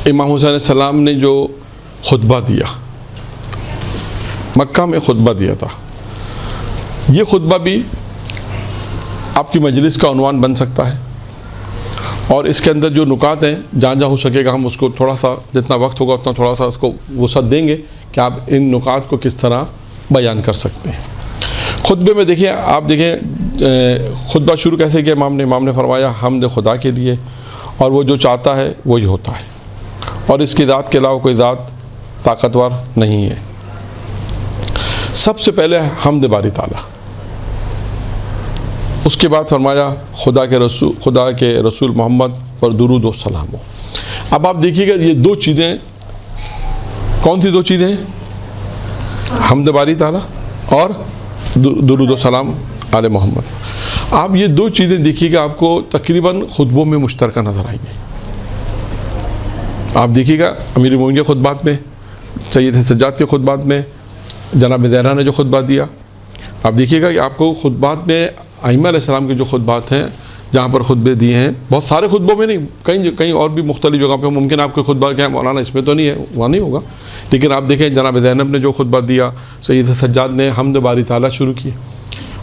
امام حسین علیہ السلام نے جو خطبہ دیا، مکہ میں خطبہ دیا تھا، یہ خطبہ بھی آپ کی مجلس کا عنوان بن سکتا ہے، اور اس کے اندر جو نکات ہیں جہاں جہاں ہو سکے گا ہم اس کو تھوڑا سا، جتنا وقت ہوگا اتنا تھوڑا سا اس کو وسعت دیں گے کہ آپ ان نکات کو کس طرح بیان کر سکتے ہیں۔ خطبے میں دیکھیں، آپ دیکھیں خطبہ شروع کیسے کیا امام نے فرمایا حمد خدا کے لیے، اور وہ جو چاہتا ہے وہی ہوتا ہے، اور اس کی ذات کے علاوہ کوئی ذات طاقتور نہیں ہے۔ سب سے پہلے حمد باری تعالیٰ، اس کے بعد فرمایا خدا کے رسول محمد پر درود و سلام ہو۔ اب آپ دیکھیے گا یہ دو چیزیں، کون سی دو چیزیں ہیں؟ حمد باری تعالیٰ اور درود و سلام آل محمد۔ آپ یہ دو چیزیں دیکھیے گا آپ کو تقریباً خطبوں میں مشترکہ نظر آئیں گی۔ آپ دیکھیے گا امیر المومنین کے خطبات میں، سید سجاد کے خطبات میں، جناب زہرا نے جو خطبہ دیا، آپ دیکھیے گا کہ آپ کو خطبات میں ائمہ علیہ السلام کے جو خطبات ہیں جہاں پر خطبے دیے ہیں، بہت سارے خطبوں میں نہیں، کہیں اور بھی مختلف جگہ پہ ممکن آپ کے خطبہ کیا ہے مولانا اس میں تو نہیں ہے، وہاں نہیں ہوگا، لیکن آپ دیکھیں جناب زینب نے جو خطبہ دیا، سید سجاد نے حمد باری تعالیٰ شروع کی،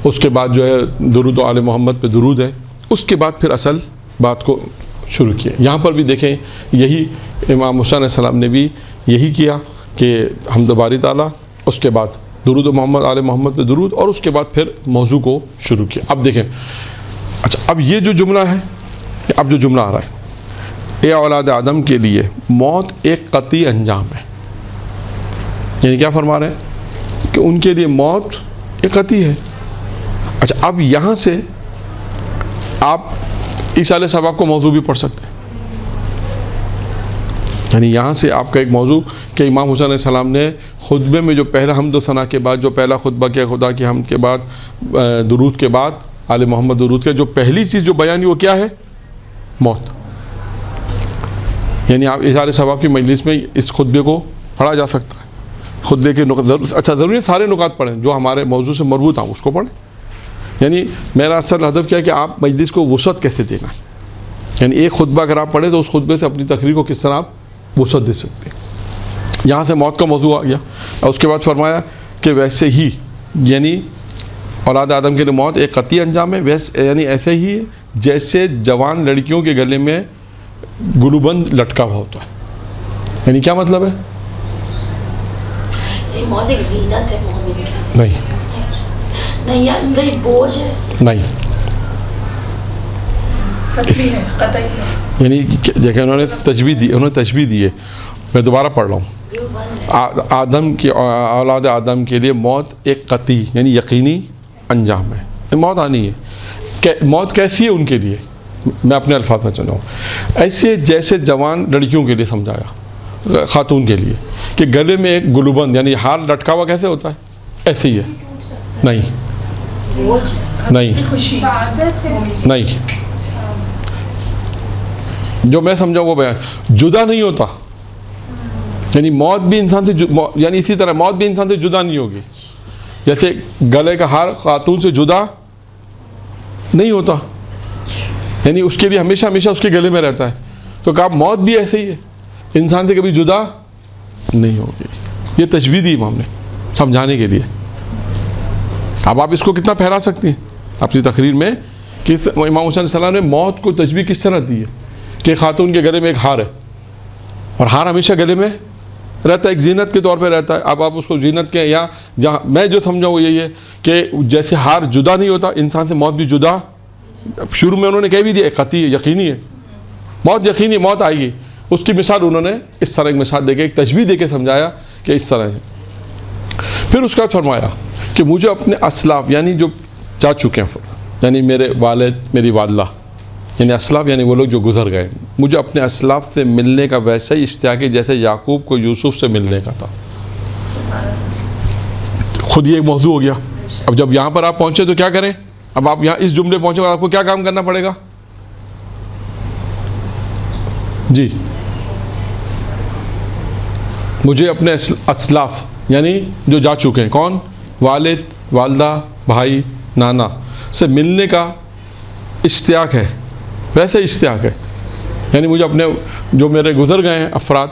اس کے بعد جو ہے درود و آل محمد پہ درود ہے، اس کے بعد پھر اصل بات کو شروع کیا۔ یہاں پر بھی دیکھیں یہی امام حسین علیہ السلام نے بھی یہی کیا کہ حمد باری تعالیٰ، اس کے بعد درود و محمد آل محمد پہ درود، اور اس کے بعد پھر موضوع کو شروع کیا۔ اب دیکھیں، اچھا اب یہ جو جملہ ہے، اب جو جملہ آ رہا ہے، اے اولاد آدم کے لیے موت ایک قطعی انجام ہے، یعنی کیا فرما رہے ہیں کہ ان کے لیے موت ایک قطعی ہے۔ اچھا اب یہاں سے آپ عیسیٰ علیہ السلام کو موضوع بھی پڑھ سکتے ہیں، یعنی یہاں سے آپ کا ایک موضوع کہ امام حسین علیہ السلام نے خطبے میں جو پہلا حمد و ثنا کے بعد جو پہلا خطبہ کیا، خدا کی حمد کے بعد درود کے بعد آل محمد درود کے، جو پہلی چیز جو بیان وہ کیا ہے؟ موت۔ یعنی آپ عیسیٰ علیہ السلام کی مجلس میں اس خطبے کو پڑھا جا سکتا ہے، خطبے کے نکات، اچھا ضروری ہے سارے نکات پڑھیں جو ہمارے موضوع سے مربوط ہیں اس کو پڑھیں، یعنی میرا اصل ہدف کیا ہے کہ آپ مجلس کو وسعت کیسے دینا ہے، یعنی ایک خطبہ اگر آپ پڑھیں تو اس خطبے سے اپنی تقریر کو کس طرح آپ وسعت دے سکتے ہیں۔ یہاں سے موت کا موضوع آ گیا، اور اس کے بعد فرمایا کہ ویسے ہی، یعنی اولاد آدم کے لیے موت ایک قطعی انجام ہے، یعنی ایسے ہی جیسے جوان لڑکیوں کے گلے میں گلوبند لٹکا ہوا ہوتا ہے، یعنی کیا مطلب ہے؟ موت ایک زینت ہے مومن کی، نہیں یا اندر ایک بوجھ ہے، نہیں، قطعی ہے، قطعی ہے، یعنی دیکھیں انہوں نے تشبیہ دی ہے، میں دوبارہ پڑھ رہا ہوں، آدم کی اولاد آدم کے لیے موت ایک قطعی یعنی یقینی انجام ہے، موت آنی ہے۔ موت کیسی ہے ان کے لیے؟ میں اپنے الفاظ میں چلاؤں، ایسے جیسے جوان لڑکیوں کے لیے سمجھایا، خاتون کے لیے، کہ گلے میں ایک گلوبند یعنی ہار لٹکا ہوا کیسے ہوتا ہے، ایسے ہی ہے، نہیں جو میں سمجھا وہ بیان، جدا نہیں ہوتا، یعنی موت بھی انسان سے یعنی اسی طرح موت بھی انسان سے جدا نہیں ہوگی، جیسے گلے کا ہار خاتون سے جدا نہیں ہوتا، یعنی اس کے لیے ہمیشہ اس کے گلے میں رہتا ہے، تو کہا موت بھی ایسے ہی ہے، انسان سے کبھی جدا نہیں ہوگی۔ یہ تشبیہ دی امام نے سمجھانے کے لیے۔ اب آپ اس کو کتنا پھیلا سکتے ہیں اپنی تقریر میں کہ امام حسین علیہ السلام نے موت کو تشبیہ کس طرح دی ہے کہ خاتون کے گلے میں ایک ہار ہے، اور ہار ہمیشہ گلے میں رہتا ہے، ایک زینت کے طور پہ رہتا ہے۔ اب آپ اس کو زینت کے، یا جہاں میں جو سمجھا وہ یہی ہے کہ جیسے ہار جدا نہیں ہوتا، انسان سے موت بھی جدا، شروع میں انہوں نے کہہ بھی دیا قطعی ہے، یقینی ہے، موت یقینی، موت آئے گی۔ اس کی مثال انہوں نے اس طرح ایک مثال دے کے، ایک تشبیہ دے کے سمجھایا کہ اس طرح ہے۔ پھر اس کا فرمایا کہ مجھے اپنے اسلاف یعنی جو جا چکے ہیں، یعنی میرے والد، میری والدہ، یعنی اسلاف یعنی وہ لوگ جو گزر گئے، مجھے اپنے اسلاف سے ملنے کا ویسا ہی اشتیاق ہے جیسے یعقوب کو یوسف سے ملنے کا تھا۔ خود یہ ایک موضوع ہو گیا۔ اب جب یہاں پر آپ پہنچے تو کیا کریں؟ اب آپ یہاں اس جملے پہنچے آپ کو کیا کام کرنا پڑے گا؟ جی، مجھے اپنے اسلاف یعنی جو جا چکے ہیں، کون؟ والد، والدہ، بھائی، نانا سے ملنے کا اشتیاق ہے، ویسے اشتیاق ہے، یعنی مجھے اپنے جو میرے گزر گئے ہیں افراد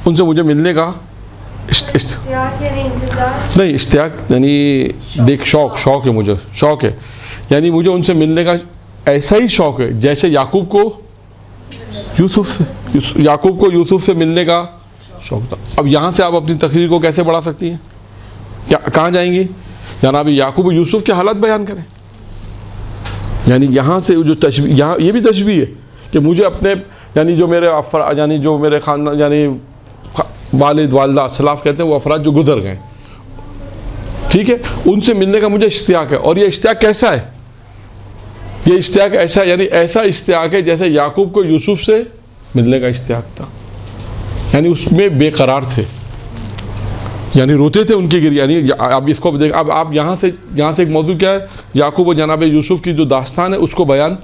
ان سے مجھے ملنے کا نہیں اشتیاق یعنی دیکھ شوق ہے، مجھے شوق ہے، یعنی مجھے ان سے ملنے کا ایسا ہی شوق ہے جیسے یعقوب کو یوسف سے ملنے کا شوق تھا۔ اب یہاں سے آپ اپنی تقریر کو کیسے بڑھا سکتی ہیں؟ کہاں جائیں گی؟ جناب یعقوب و یوسف کے حالات بیان کریں، یعنی یہاں سے جو تشبیہ، یہاں یہ بھی تشبیہ ہے کہ مجھے اپنے یعنی جو میرے یعنی جو میرے خاندان یعنی والد والدہ اسلاف کہتے ہیں وہ افراد جو گزر گئے، ٹھیک ہے، ان سے ملنے کا مجھے اشتیاق ہے۔ اور یہ اشتیاق کیسا ہے؟ یہ اشتیاق ایسا یعنی ایسا اشتیاق ہے جیسے یعقوب کو یوسف سے ملنے کا اشتیاق تھا، یعنی اس میں بے قرار تھے، یعنی روتے تھے ان کے گریہ۔ یعنی اب اس کو دیکھ، اب آپ یہاں سے ایک موضوع کیا ہے، یعقوب و جناب یوسف کی جو داستان ہے اس کو بیان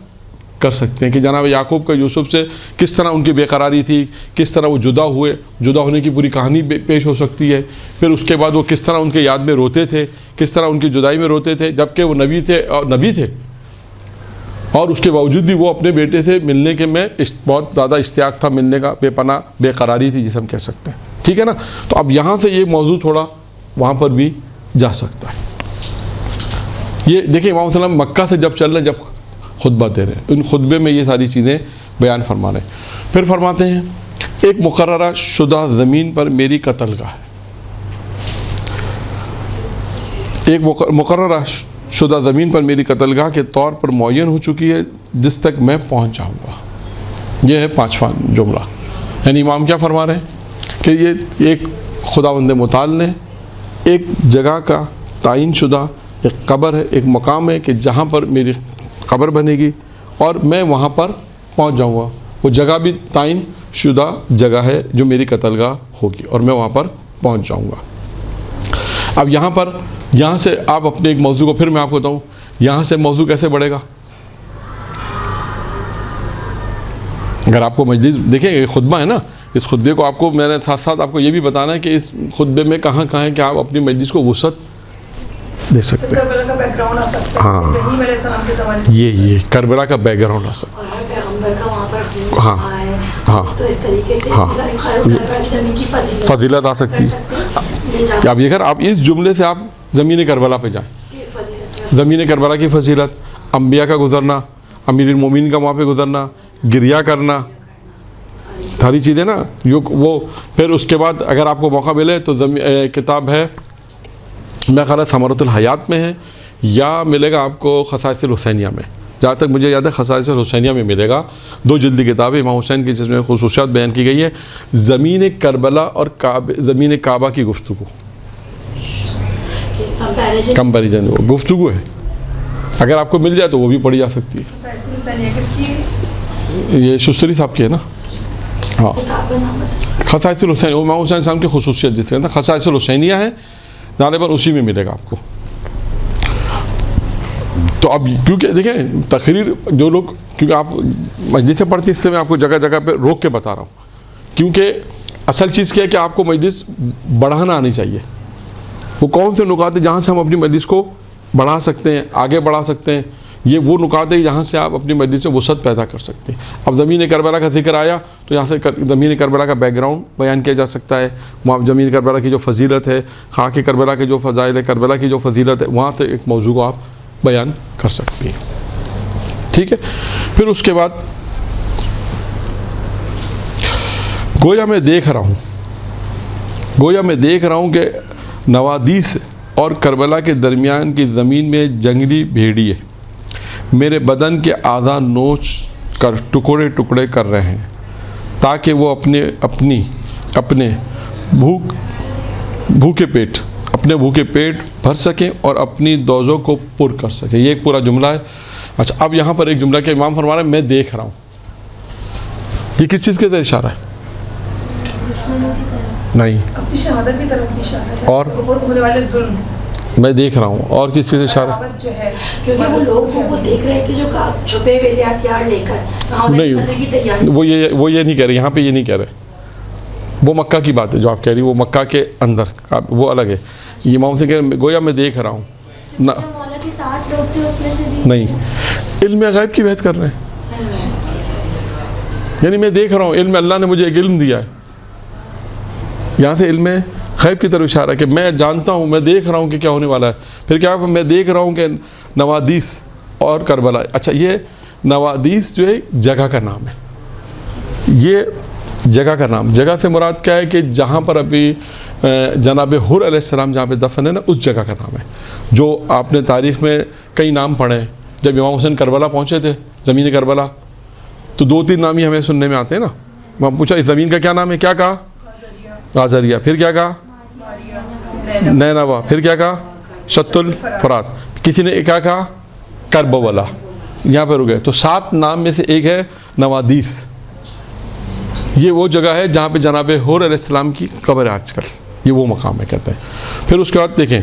کر سکتے ہیں کہ جناب یعقوب کا یوسف سے کس طرح ان کی بے قراری تھی، کس طرح وہ جدا ہوئے، جدا ہونے کی پوری کہانی پیش ہو سکتی ہے۔ پھر اس کے بعد وہ کس طرح ان کے یاد میں روتے تھے، کس طرح ان کی جدائی میں روتے تھے، جبکہ وہ نبی تھے اور اس کے باوجود بھی وہ اپنے بیٹے سے ملنے کے میں بہت زیادہ اشتیاق تھا، ملنے کا بے پناہ بے قراری تھی جسے ہم کہہ سکتے ہیں، ٹھیک ہے نا۔ تو اب یہاں سے یہ موضوع تھوڑا وہاں پر بھی جا سکتا ہے۔ یہ دیکھیں امام صلی اللہ علیہ وسلم مکہ سے جب چل رہے ہیں، جب خطبہ دے رہے ہیں، ان خطبے میں یہ ساری چیزیں بیان فرما رہے ہیں۔ پھر فرماتے ہیں ایک مقررہ شدہ زمین پر میری قتل گاہ ہے، ایک مقررہ شدہ زمین پر میری قتل گاہ کے طور پر معین ہو چکی ہے جس تک میں پہنچ جاؤں گا۔ یہ ہے 5واں جملہ، یعنی امام کیا فرما رہے ہیں کہ یہ ایک خداوند متعال نے ایک جگہ کا تعین شدہ ایک قبر ہے، ایک مقام ہے کہ جہاں پر میری قبر بنے گی اور میں وہاں پر پہنچ جاؤں گا۔ وہ جگہ بھی تعین شدہ جگہ ہے جو میری قتل گاہ ہوگی اور میں وہاں پر پہنچ جاؤں گا۔ اب یہاں سے آپ اپنے ایک موضوع کو پھر میں آپ کو بتاؤں، یہاں سے موضوع کیسے بڑھے گا؟ اگر آپ کو مجلس دیکھیں یہ خطبہ ہے نا، اس خطبے کو آپ کو میں نے ساتھ ساتھ آپ کو یہ بھی بتانا ہے کہ اس خطبے میں کہاں ہے کہ آپ اپنی مجلس کو وسعت دے سکتے ہیں۔ ہاں یہ کربلا کا بیک گراؤنڈ آ سکتا ہے، ہاں ہاں ہاں فضیلت آ سکتی ہے۔ اب یہ کر آپ اس جملے سے آپ زمین کربلا پہ جائیں، زمین کربلا کی فضیلت، انبیاء کا گزرنا، امیر المومنین کا وہاں پہ گزرنا، گریہ کرنا، ساری چیزیں نا وہ۔ پھر اس کے بعد اگر آپ کو موقع ملے تو کتاب ہے میں خیال ہے ثمرۃ الحیات میں ہے، یا ملے گا آپ کو خصائص الحسینیہ میں، جہاں تک مجھے یاد ہے خصائص الحسینیہ میں ملے گا، 2 جلدی کتاب ہے امام حسین کی جس میں خصوصیات بیان کی گئی ہے، زمین کربلا اور زمین کعبہ کی گفتگو، کمپیریزن گفتگو ہے، اگر آپ کو مل جائے تو وہ بھی پڑھی جا سکتی ہے۔ یہ شستری صاحب کی ہے نا، ہاں خصائص الحسین، امام حسین صاحب کی خصوصیت جس سے خصائص الحسینیہ ہے، غالباً اسی میں ملے گا آپ کو۔ تو اب کیونکہ دیکھیں تقریر جو لوگ، کیونکہ آپ مجلس سے پڑھتے ہیں اس سے میں آپ کو جگہ جگہ پہ روک کے بتا رہا ہوں، کیونکہ اصل چیز کیا ہے کہ آپ کو مجلس بڑھانا آنی چاہیے۔ وہ کون سے نکات ہیں جہاں سے ہم اپنی مجلس کو بڑھا سکتے ہیں، آگے بڑھا سکتے ہیں، یہ وہ نکات ہیں جہاں سے آپ اپنی مجلس میں وسعت پیدا کر سکتے ہیں۔ اب زمین کربلا کا ذکر آیا تو یہاں سے زمین کربلا کا بیک گراؤنڈ بیان کیا جا سکتا ہے، وہاں زمین کربلا کی جو فضیلت ہے، خاک کربلا کے جو فضائل ہے، کربلا کی جو فضیلت ہے، وہاں سے ایک موضوع کو آپ بیان کر سکتے ہیں، ٹھیک ہے۔ پھر اس کے بعد گویا میں دیکھ رہا ہوں کہ نوادیس اور کربلا کے درمیان کی زمین میں جنگلی بھیڑیے میرے بدن کے اعضاء نوچ کر ٹکڑے ٹکڑے کر رہے ہیں تاکہ وہ اپنے بھوکے پیٹ بھر سکیں اور اپنی دوزوں کو پر کر سکیں۔ یہ ایک پورا جملہ ہے۔ اچھا اب یہاں پر ایک جملہ کہ امام فرما رہے ہیں میں دیکھ رہا ہوں، یہ کس چیز کے طرف اشارہ ہے؟ نہیں، اپنی شہادت کی طرف اشارہ ہے، اور ہونے والے ظلم میں دیکھ رہا ہوں، اور کس چیز اشارہ؟ کیونکہ وہ لوگ وہ دیکھ رہے تھے جو چھپے ہوئے ہتھیار لے کر نہیں، وہ یہ نہیں کہہ رہے، یہاں پہ یہ نہیں کہہ رہے، وہ مکہ کی بات ہے جو آپ کہہ رہی، وہ مکہ کے اندر وہ الگ ہے۔ یہ امام سے کہہ رہے گویا میں دیکھ رہا ہوں، نہیں، علم غیب کی بحث کر رہے ہیں، یعنی میں دیکھ رہا ہوں علم، اللہ نے مجھے ایک علم دیا ہے. یہاں سے علم غیب کی طرف اشارہ ہے کہ میں جانتا ہوں، میں دیکھ رہا ہوں کہ کیا ہونے والا ہے. پھر کیا میں دیکھ رہا ہوں کہ نوادیس اور کربلا. اچھا یہ نوادیس جو ہے جگہ کا نام ہے. یہ جگہ کا نام، جگہ سے مراد کیا ہے کہ جہاں پر ابھی جناب حر علیہ السلام جہاں پہ دفن ہے نا، اس جگہ کا نام ہے. جو آپ نے تاریخ میں کئی نام پڑھے ہیں. جب امام حسین کربلا پہنچے تھے، زمین کربلا، تو 2-3 نام ہی ہمیں سننے میں آتے ہیں نا. وہاں پوچھا اس زمین کا کیا نام ہے، کیا کہا؟ غازریہ. پھر کیا کہا؟ نینوا. پھر کیا کہا؟ شط الفرات. کسی نے کیا کہا؟ کربلا. یہاں پہ رکے. تو 7 نام میں سے ایک ہے نوادیس. یہ وہ جگہ ہے جہاں پہ جناب حور علیہ السلام کی قبر ہے آج کل. یہ وہ مقام ہے کہتے ہیں. پھر اس کے بعد دیکھیں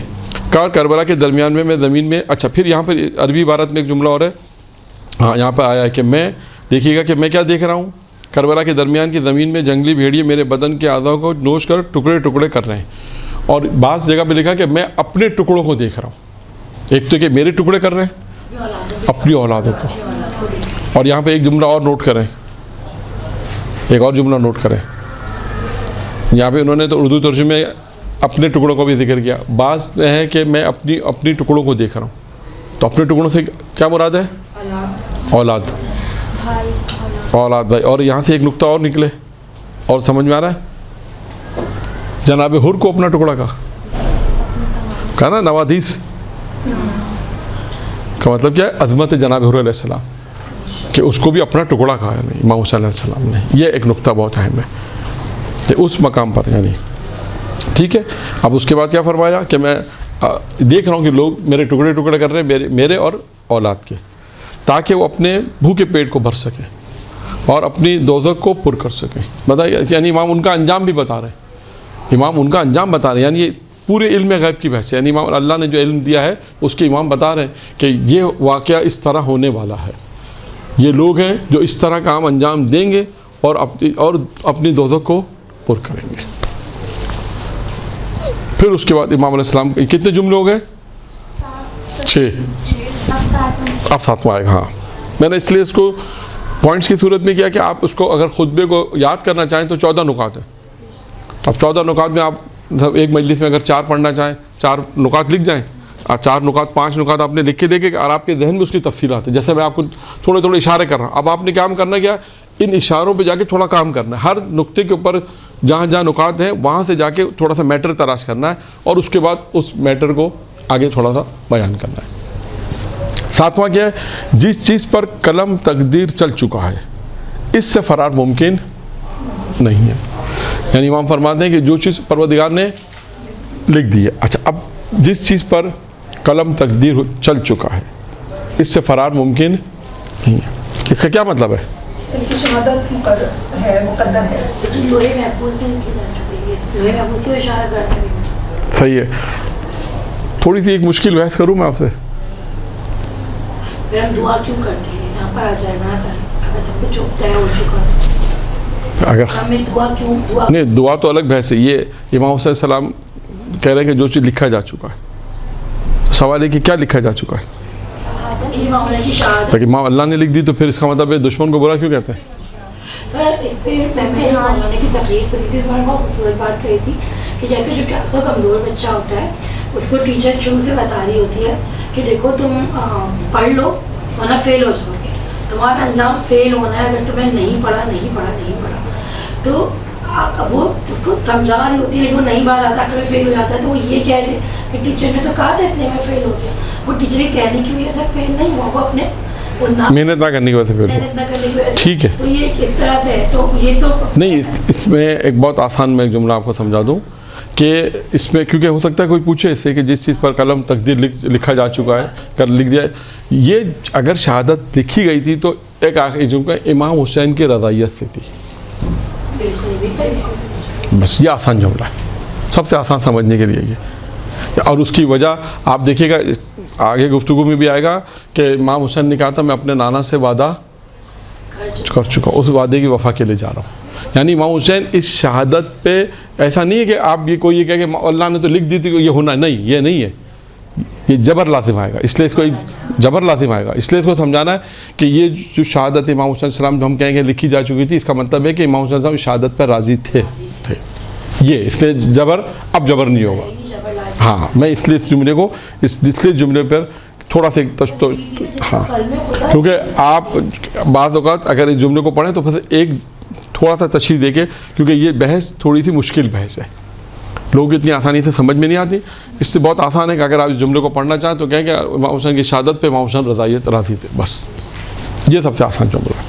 کربلا کے درمیان میں زمین میں. اچھا پھر یہاں پر عربی عبارت میں ایک جملہ اور ہے. ہاں یہاں پہ آیا ہے کہ میں، دیکھیے گا کہ میں کیا دیکھ رہا ہوں. کربلا کے درمیان کی زمین میں جنگلی بھیڑیے میرے بدن کے اعضاء کو نوچ کر ٹکڑے ٹکڑے کر رہے ہیں. اور بعض جگہ پہ لکھا کہ میں اپنے ٹکڑوں کو دیکھ رہا ہوں. ایک تو کہ میرے ٹکڑے کر رہے ہیں اپنی اولادوں کو. اور یہاں پہ ایک جملہ اور نوٹ کریں، ایک اور جملہ نوٹ کریں. یہاں پہ انہوں نے تو اردو ترجمے میں اپنے ٹکڑوں کو بھی ذکر کیا. بعض میں ہے کہ میں اپنی ٹکڑوں کو دیکھ رہا ہوں. تو اپنے ٹکڑوں سے کیا مراد ہے؟ اولاد، اولاد بھائی. اور یہاں سے ایک نقطہ اور نکلے اور سمجھ میں آ رہا ہے. جناب حر کو اپنا ٹکڑا کہا نا. نوادیس کا مطلب کیا ہے؟ عظمت جناب حر علیہ السلام، کہ اس کو بھی اپنا ٹکڑا کہا ہے امام حسین علیہ السلام نے. یہ ایک نقطہ بہت اہم ہے تو اس مقام پر یعنی ٹھیک ہے. اب اس کے بعد کیا فرمایا کہ میں دیکھ رہا ہوں کہ لوگ میرے ٹکڑے ٹکڑے کر رہے ہیں، میرے اور اولاد کے، تاکہ وہ اپنے بھوکے پیٹ کو بھر سکیں اور اپنی دوزخ کو پر کر سکیں. بتائیے یعنی امام ان کا انجام بھی بتا رہے ہیں. امام ان کا انجام بتا رہے ہیں. یعنی یہ پورے علم غیب کی بحث ہے. یعنی امام اللہ نے جو علم دیا ہے اس کے امام بتا رہے ہیں کہ یہ واقعہ اس طرح ہونے والا ہے. یہ لوگ ہیں جو اس طرح کام انجام دیں گے اور اپنی دوزخ کو پر کریں گے. پھر اس کے بعد امام علیہ السلام کتنے جملے ہو گئے؟ 6. اب 7واں آئے گا. ہاں میں نے اس لیے اس کو پوائنٹس کی صورت میں کیا کہ آپ اس کو اگر خطبے کو یاد کرنا چاہیں تو 14 نکات ہیں. اب 14 نکات میں آپ ایک مجلس میں اگر 4 پڑھنا چاہیں 4 نکات لکھ جائیں. 4 نکات 5 نکات آپ نے لکھ کے دیکھے اور آپ کے ذہن میں اس کی تفصیلات ہیں. جیسے میں آپ کو تھوڑے تھوڑے اشارے کر رہا ہوں. اب آپ نے کام کرنا کیا؟ ان اشاروں پہ جا کے تھوڑا کام کرنا ہے. ہر نقطے کے اوپر جہاں جہاں نکات ہیں وہاں سے جا کے تھوڑا سا میٹر تلاش کرنا ہے اور اس کے بعد اس میٹر کو آگے تھوڑا سا بیان کرنا ہے. 7واں کیا ہے؟ جس چیز پر قلم تقدیر چل چکا ہے اس سے فرار ممکن نہیں ہے. یعنی امام فرماتے ہیں کہ جو چیز پروردگار نے لکھ دی ہے. اچھا اب جس چیز پر قلم تقدیر چل چکا ہے اس سے فرار ممکن نہیں ہے. اس کا کیا مطلب ہے؟ ان کی شہادت مقدر ہے. صحیح ہے. تھوڑی سی ایک مشکل بحث کروں میں آپ سے. دعا کیوں کرتے ہیں؟ یہاں پر آ جائے گا اگر سب کچھ چوکتا ہے ہو چکا اگر ہمیں دعا کیوں؟ نہیں دعا تو الگ بحث ہے. یہ امام حسین السلام کہہ رہے ہیں کہ جو چیز لکھا جا چکا ہے. سوال ہے کہ کیا لکھا جا چکا ہے؟ تاکہ امام اللہ نے لکھ دی تو پھر اس کا مطلب ہے دشمن کو برا کیوں کہتے ہیں؟ سر اس پہ مولانا کی تقریر کری تھی. بہت خوبصورت بات کہی تھی کہ جیسے جو کلاس کا کمزور بچہ ہوتا ہے اس کو ٹیچر شروع سے بتا رہی ہوتی ہے کہ دیکھو تم پڑھ لو ورنہ فیل ہو جاؤ گے. تمہارا انجام فیل ہونا ہے اگر تمہیں نہیں پڑھا تو وہ اس کو سمجھا رہی ہوتی ہے لیکن وہ نہیں بات آتا کہ میں فیل ہو جاتا ہے. تو وہ یہ کہہ رہے کہ ٹیچر نے تو کہا تھا اس لیے میں فیل ہو گیا. وہ ٹیچر کے کہنے کی وجہ سے فیل نہیں ہوا, وہ اپنے محنت نہ کرنے کی وجہ سے فیل ہوا. ٹھیک ہے, تو یہ کس طرح سے ہے؟ تو یہ تو نہیں, اس میں ایک بہت آسان میں ایک جملہ آپ کو سمجھا دوں کہ اس میں کیونکہ ہو سکتا ہے کوئی پوچھے اس سے کہ جس چیز پر قلم تقدیر لکھا جا چکا ہے کر لکھ دیا ہے, یہ اگر شہادت لکھی گئی تھی تو ایک آخری جملہ امام حسین کی رضائیت سے تھی. بس یہ آسان جملہ ہے, سب سے آسان سمجھنے کے لیے یہ. اور اس کی وجہ آپ دیکھیے گا آگے گفتگو میں بھی آئے گا کہ امام حسین نے کہا تھا میں اپنے نانا سے وعدہ کر چکا ہوں, اس وعدے کی وفا کے لیے جا رہا ہوں. یعنی امام حسین اس شہادت پہ ایسا نہیں ہے کہ آپ یہ کوئی یہ کہہ کہ اللہ نے تو لکھ دی تھی کہ یہ ہونا, نہیں, یہ نہیں ہے, یہ جبر لازم آئے گا. اس لیے اس کو جبر لازم آئے گا. اس لیے اس کو سمجھانا ہے کہ یہ جو شہادت امام حسین علیہ السلام جو ہم کہیں گے لکھی جا چکی تھی, اس کا مطلب ہے کہ امام حسین صاحب شہادت پر راضی تھے. یہ اس لیے جبر اب جبر نہیں ہوگا. ہاں میں اس لیے اس جملے کو اس لیے جملے پر تھوڑا سا ہاں, کیونکہ آپ بعض اوقات اگر اس جملے کو پڑھیں تو بس ایک تھوڑا سا تشریح دے کے, کیونکہ یہ بحث تھوڑی سی مشکل بحث ہے, لوگ اتنی آسانی سے سمجھ میں نہیں آتی. اس سے بہت آسان ہے کہ اگر آپ اس جملے کو پڑھنا چاہیں تو کہیں کہ امام حسین کی شہادت پہ امام حسین رضائیت راضی تھے, بس یہ سب سے آسان جملہ ہے.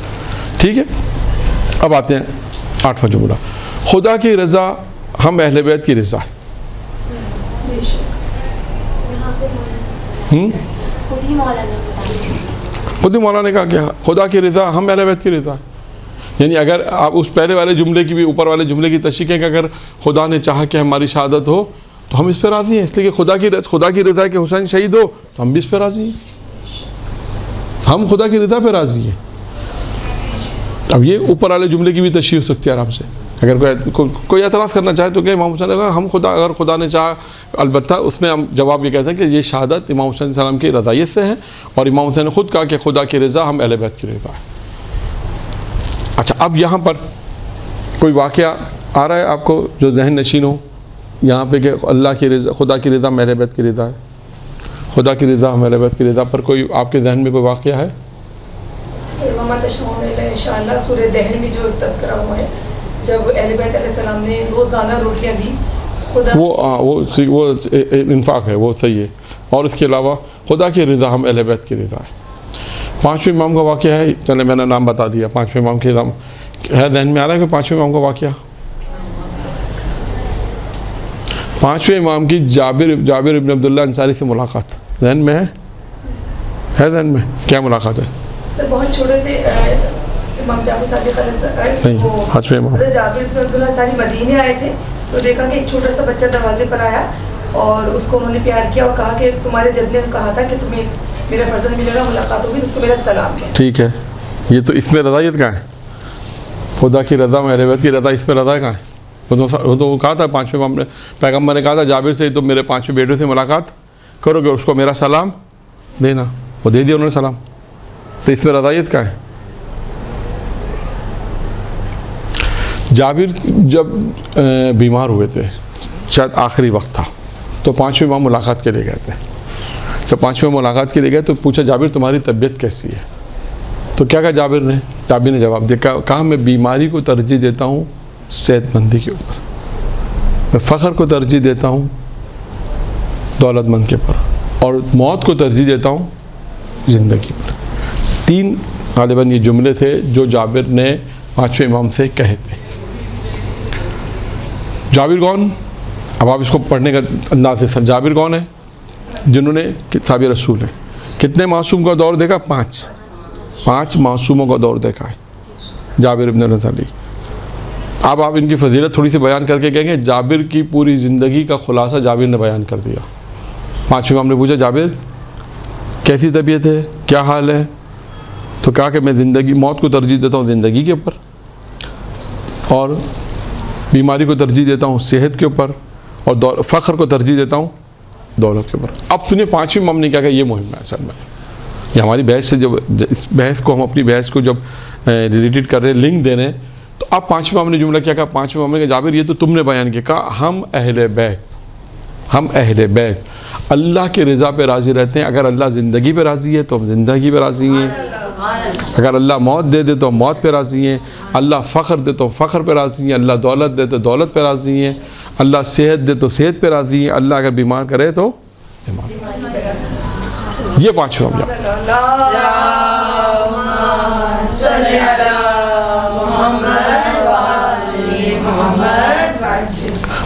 ٹھیک ہے, اب آتے ہیں 8واں جملہ. خدا کی رضا ہم اہل بیت کی رضا. خود ہی مولانا نے کہا کہ خدا کی رضا ہم اہل بیت کی رضا. یعنی اگر آپ اس پہلے والے جملے کی بھی اوپر والے جملے کی تشریح کریں کہ اگر خدا نے چاہا کہ ہماری شہادت ہو تو ہم اس پہ راضی ہیں, اس لیے کہ خدا کی رضا کہ حسین شہید ہو تو ہم بھی اس پہ راضی ہیں, ہم خدا کی رضا پہ راضی ہیں. اب یہ اوپر والے جملے کی بھی تشریح ہو سکتی ہے آرام سے. اگر کوئی اعتراض کرنا چاہے تو کہ امام حسین نے کہا ہم اگر خدا نے چاہا, البتہ اس میں ہم جواب یہ کہتے ہیں کہ یہ شہادت امام حسین علیہ السلام کی رضائیت سے ہے, اور امام حسین نے خود کہا کہ خدا کی رضا ہم اہل بیت کی رضا ہے. اچھا, اب یہاں پر کوئی واقعہ آ رہا ہے آپ کو جو ذہن نشین ہو یہاں پہ کہ اللہ کی رضا, خدا کی رضا اہل بیت کی رضا ہے, خدا کی رضا اہل بیت کی رضا پر کوئی آپ کے ذہن میں کوئی واقعہ ہے؟ انشاءاللہ سورہ دہر میں جو تذکرہ ہوا ہے جب اہل بیت علیہ السلام نے روزانہ روٹیاں دی, وہ انفاق ہے, وہ صحیح ہے. اور اس کے علاوہ خدا کی رضا ہم اہل بیت کی رضا ہے. 5ویں امام کا واقعہ ہے, چلے میں نے نام بتا دیا. 5ویں امام کے نام ہے ذہن میں آ رہا ہے کہ 5ویں امام کا واقعہ؟ 5ویں امام کی جابر ابن عبداللہ انصاری سے ملاقات ذہن میں ہے ذہن میں کیا ملاقات ہے؟ سر بہت چھوٹے تھے امام جعفر صادق علیہ نہیں, 5ویں امام جابر ابن عبداللہ انصاری مدینے آئے تھے تو دیکھا کہ ایک چھوٹا سا بچہ دروازے پر آیا اور اس کو انہوں نے پیار کیا اور کہا کہ تمہارے جد نے کہا تھا کہ تمہیں میرا فرزند ملے گا, ملاقات ہوگی, اس کو میرا سلام کیا. ٹھیک ہے, یہ تو اس میں رضائیت کہاں ہے؟ خدا کی رضا میں اہل بیت کی رضا, اس میں رضا کہاں ہے؟ وہ تو کہا تھا 5ویں امام نے, پیغمبر نے کہا تھا جابر سے تم میرے 5ویں بیٹے سے ملاقات کرو گے, اس کو میرا سلام دینا, وہ دے دیا انہوں نے سلام. تو اس میں رضائیت کہاں ہے؟ جابر جب بیمار ہوئے تھے, شاید آخری وقت تھا, تو 5ویں امام ملاقات کے لیے گئے تھے. جب 5ویں ملاقات کے لیے گئے تو پوچھا جابر تمہاری طبیعت کیسی ہے؟ تو کیا کہا جابر نے جواب دیا, کہا میں بیماری کو ترجیح دیتا ہوں صحت مندی کے اوپر, میں فخر کو ترجیح دیتا ہوں دولت مند کے اوپر, اور موت کو ترجیح دیتا ہوں زندگی پر. 3 غالباً یہ جملے تھے جو جابر نے 5ویں امام سے کہے تھے. جابر کون؟ اب آپ اس کو پڑھنے کا انداز سے سمجھ. جابر کون ہے؟ جنہوں نے صحابی رسول ہیں. کتنے معصوم کا دور دیکھا؟ 5 معصوموں کا دور دیکھا ہے جابر ابن علی. اب آپ ان کی فضیلت تھوڑی سی بیان کر کے کہیں گے جابر کی پوری زندگی کا خلاصہ جابر نے بیان کر دیا. 5ویں امام نے پوچھا جابر کیسی طبیعت ہے, کیا حال ہے؟ تو کہا کہ میں موت کو ترجیح دیتا ہوں زندگی کے اوپر, اور بیماری کو ترجیح دیتا ہوں صحت کے اوپر, اور فخر کو ترجیح دیتا ہوں دولت کے اوپر. اب تو نے 5ویں امام نے کہا کہ یہ مہم ہے اصل میں, یہ ہماری بحث سے جب اس بحث کو ہم اپنی بحث کو جب ریلیٹڈ کر رہے ہیں, لنک دے رہے ہیں, تو اب 5ویں امام نے جملہ کیا کہا؟ 5ویں امام نے کہا جابر یہ تو تم نے بیان کیا, کہا ہم اہل بیت اللہ کے رضا پہ راضی رہتے ہیں. اگر اللہ زندگی پہ راضی ہے تو ہم زندگی پہ راضی ہیں, اگر اللہ موت دے دے تو ہم موت پہ راضی ہیں, اللہ فخر دے تو فخر پہ راضی ہیں, اللہ دولت دے تو دولت پہ راضی ہیں, اللہ صحت دے تو صحت پہ راضی ہیں, اللہ اگر بیمار کرے تو بیمار. یہ 5ویں امام.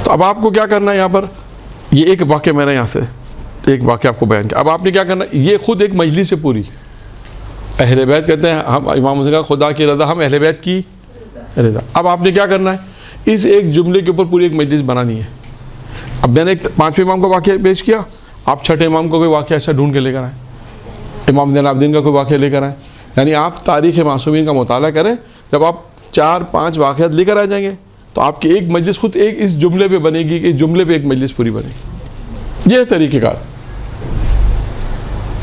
تو اب آپ کو کیا کرنا ہے یہاں پر؟ یہ ایک واقعہ میں نے یہاں سے ایک واقعہ آپ کو بیان کیا. اب آپ نے کیا کرنا ہے؟ یہ خود ایک مجلس سے پوری اہل بیت کہتے ہیں, ہم امام حسین کا خدا کی رضا ہم اہل بیت کی رضا. اب آپ نے کیا کرنا ہے؟ اس ایک جملے کے اوپر پوری ایک مجلس بنانی ہے. اب میں نے ایک 5ویں امام کا واقعہ پیش کیا, آپ 6ٹھے امام کو کوئی واقعہ ایسا ڈھونڈ کے لے کر آئیں, امام زین العابدین کا کوئی واقعہ لے کر آئیں. یعنی آپ تاریخ معصومین کا مطالعہ کریں, جب آپ 4-5 واقعات لے کر آ جائیں گے تو آپ کی ایک مجلس خود ایک اس جملے پہ بنے گی, اس جملے پہ ایک مجلس پوری بنے گی. یہ طریقہ کار.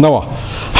9,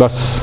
10।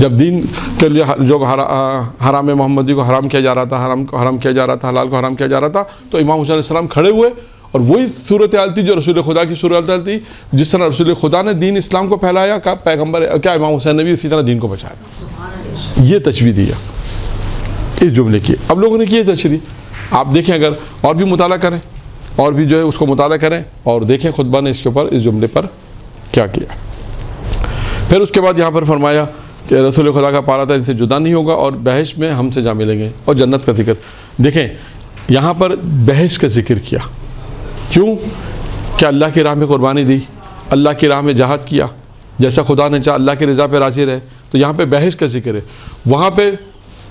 جب دین کے لیے جو حرام محمدی کو حرام کیا جا رہا تھا، حرام کو حرام کیا جا رہا تھا، حلال کو حرام کیا جا رہا تھا، تو امام حسین علیہ السلام کھڑے ہوئے، اور وہی صورتحال تھی جو رسول خدا کی صورتحال تھی. جس طرح رسول خدا نے دین اسلام کو پھیلایا، کیا پیغمبر کیا امام حسین نے بھی اسی طرح دین کو بچایا. یہ تشریح دی ہے اس جملے کی. اب لوگوں نے کی تشریح. آپ دیکھیں، اگر اور بھی مطالعہ کریں، اور بھی جو ہے اس کو مطالعہ کریں اور دیکھیں خطبہ نے اس کے اوپر، اس جملے پر کیا کیا. پھر اس کے بعد یہاں پر فرمایا کہ رسول خدا کا پارا تھا ان سے جدا نہیں ہوگا اور بحث میں ہم سے جا ملیں گے، اور جنت کا ذکر. دیکھیں یہاں پر بحث کا ذکر کیا. کیوں؟ کہ اللہ کی راہ میں قربانی دی، اللہ کی راہ میں جہاد کیا، جیسا خدا نے چاہا، اللہ کی رضا پہ راضی رہے. تو یہاں پہ بحث کا ذکر ہے. وہاں پہ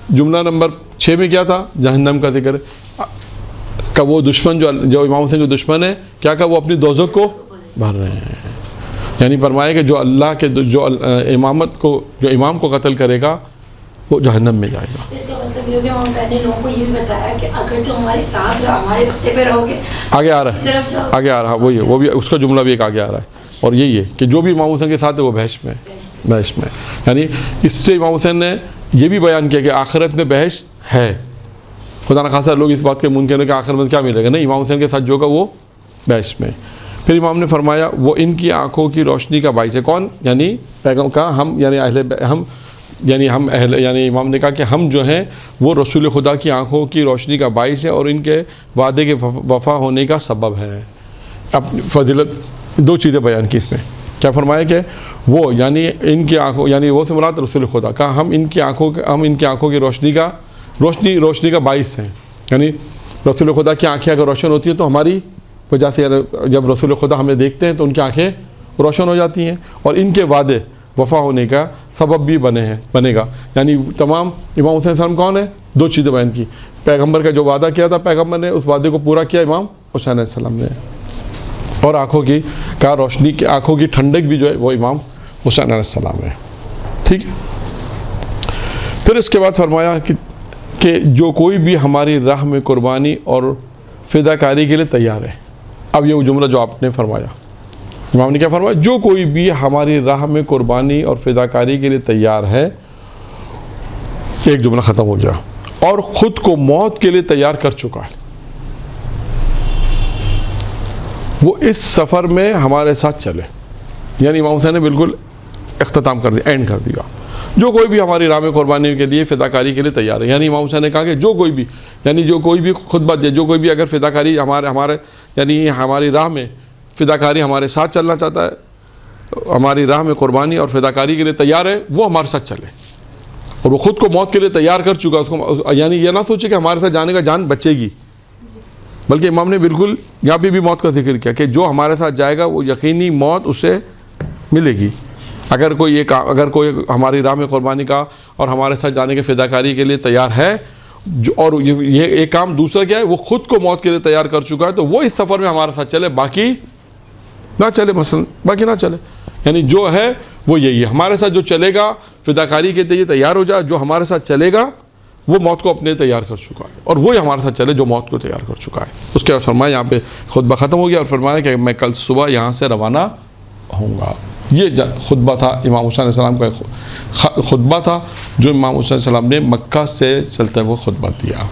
جملہ نمبر 6 میں کیا تھا؟ جہنم کا ذکر ہے. کہ وہ دشمن جو امام حسین جو دشمن ہے، کیا کہ وہ اپنی دوزخ کو بھر رہے ہیں. یعنی فرمایا کہ جو اللہ کے جو امامت کو، جو امام کو قتل کرے گا وہ جہنم میں جائے گا. اس کا مطلب یہ کہ امام حسین نے لوگوں کو یہ بھی بتایا کہ اگر تم ہمارے ساتھ رہو، ہمارے راستے پہ رہو گے، آگے آ رہا ہے، آگے آ رہا ہے. وہ بھی اس کا جملہ بھی ایک آگے آ رہا ہے. اور یہی ہے کہ جو بھی امام حسین کے ساتھ ہے وہ بحث میں. یعنی اس سے امام حسین نے یہ بھی بیان کیا کہ آخرت میں بحث ہے. خدا نخواستہ لوگ اس بات کے منکر ہیں کہ آخرت میں کیا ملے گا. نہیں، امام حسین کے ساتھ جو ہوگا وہ بحث میں. پھر امام نے فرمایا وہ ان کی آنکھوں کی روشنی کا باعث ہے. کون؟ یعنی پیغام کا ہم، یعنی یعنی امام نے کہا کہ ہم جو ہیں وہ رسول خدا کی آنکھوں کی روشنی کا باعث ہے اور ان کے وعدے کے وفا ہونے کا سبب ہے. اپنی فضیلت 2 چیزیں بیان کی اس میں. کیا فرمایا کہ وہ یعنی ان کی آنکھوں، یعنی وہ سے مراد رسول خدا کا، ہم ان کی آنکھوں کی روشنی کا باعث ہیں. یعنی رسول خدا کی آنکھیں اگر روشن ہوتی ہیں تو ہماری وجہ سے، جب رسول خدا ہمیں دیکھتے ہیں تو ان کی آنکھیں روشن ہو جاتی ہیں، اور ان کے وعدے وفا ہونے کا سبب بھی بنے گا. یعنی تمام امام حسین السلام کون ہے؟ 2 چیزیں بیان کی. پیغمبر کا جو وعدہ کیا تھا پیغمبر نے، اس وعدے کو پورا کیا امام حسین علیہ السلام نے. اور آنکھوں کی روشنی کی، آنکھوں کی ٹھنڈک بھی جو ہے وہ امام حسین علیہ السلام ہے. ٹھیک ہے. پھر اس کے بعد فرمایا کہ جو کوئی بھی ہماری راہ میں قربانی اور فداکاری کے لیے تیار ہے. اب یہ وہ جملہ جو آپ نے فرمایا، امام نے کیا فرمایا؟ جو کوئی بھی ہماری راہ میں قربانی اور فداکاری کے لیے تیار ہے. ایک جملہ ختم ہو گیا. اور خود کو موت کے لیے تیار کر چکا ہے، وہ اس سفر میں ہمارے ساتھ چلے. یعنی امام حسین نے بالکل اختتام کر دیا، اینڈ کر دیا. جو کوئی بھی ہماری راہ میں قربانی کے لیے فداکاری کے لیے تیار ہے. یعنی امام حسین نے کہا کہ جو کوئی بھی، یعنی جو کوئی بھی خطبہ دے، جو کوئی بھی اگر فداکاری ہمارے یعنی ہماری راہ میں فداکاری ہمارے ساتھ چلنا چاہتا ہے، ہماری راہ میں قربانی اور فداکاری کے لیے تیار ہے، وہ ہمارے ساتھ چلے. اور وہ خود کو موت کے لیے تیار کر چکا. اس کو یعنی یہ نہ سوچے کہ ہمارے ساتھ جانے کا جان بچے گی، بلکہ امام نے بالکل یہاں پہ بھی موت کا ذکر کیا کہ جو ہمارے ساتھ جائے گا وہ یقینی موت اسے ملے گی. اگر کوئی ہماری راہ میں قربانی کا اور ہمارے ساتھ جانے کے فداکاری کے لیے تیار ہے، اور یہ ایک کام دوسرا کیا ہے، وہ خود کو موت کے لیے تیار کر چکا ہے، تو وہ اس سفر میں ہمارے ساتھ چلے، باقی نہ چلے. مثلا باقی نہ چلے. یعنی جو ہے وہ یہی ہے، ہمارے ساتھ جو چلے گا فداکاری کے لیے تیار ہو جائے. جو ہمارے ساتھ چلے گا وہ موت کو اپنے تیار کر چکا ہے، اور وہی ہمارے ساتھ چلے جو موت کو تیار کر چکا ہے. اس کے بعد فرمایا یہاں پہ خطبہ ختم ہو گیا، اور فرمایا کہ میں کل صبح یہاں سے روانہ ہوں گا. یہ خطبہ تھا امام حسین علیہ السلام کا خطبہ تھا جو امام حسین علیہ السلام نے مکہ سے چلتے ہوئے خطبہ دیا.